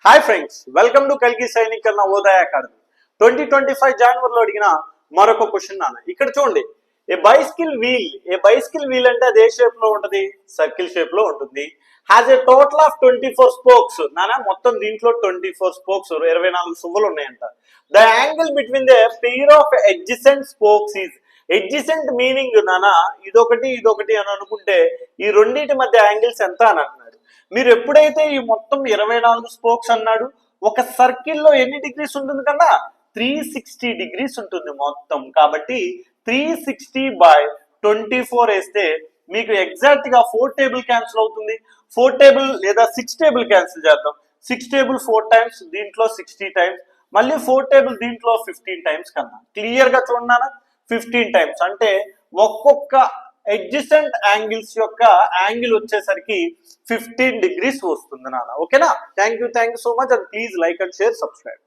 Hi friends, welcome to కల్కి సైనిక్ అన్న ఉదయ academy. 2025 జనవరిలో అడిగిన మరొక క్వశ్చన్ నాన్న. ఇక్కడ చూడండి, ఏ బైసికల్ వీల్ అంటే అది ఏ షేప్ లో ఉంటుంది? సర్కిల్ షేప్ లో ఉంటుంది. Has a total of 24 spokes నానా. మొత్తం దీంట్లో 24 స్పోక్స్, 24 సువ్వలు ఉన్నాయంట. The angle between the pair of adjacent spokes is, adjacent meaning నానా ఇదొకటి ఇదొకటి అని అనుకుంటే ఈ రెండింటి మధ్య యాంగిల్స్ ఎంత అని అంటున్నాడు. మీరు ఎప్పుడైతే ఈ మొత్తం 24 స్పోక్స్ అన్నాడు, ఒక సర్కిల్లో ఎన్ని డిగ్రీస్ ఉంటుంది కన్నా? 360 డిగ్రీస్ ఉంటుంది మొత్తం. కాబట్టి 360/24 వేస్తే మీకు ఎగ్జాక్ట్ గా 4 టేబుల్ క్యాన్సిల్ అవుతుంది. 4 టేబుల్ లేదా 6 టేబుల్ క్యాన్సిల్ చేద్దాం. 6 టేబుల్ 4 టైమ్స్, దీంట్లో 60 టైమ్స్, మళ్ళీ 4 టేబుల్ దీంట్లో 15 టైమ్స్ కన్నా. క్లియర్ గా చూడన్నా, 15 టైమ్స్ అంటే ఒక్కొక్క ఎడ్జసెంట్ యాంగిల్స్ యొక్క యాంగిల్ వచ్చేసరికి 15 డిగ్రీస్ వస్తుంది నాన్న. ఓకేనా? Thank you so much, and please like and share, subscribe.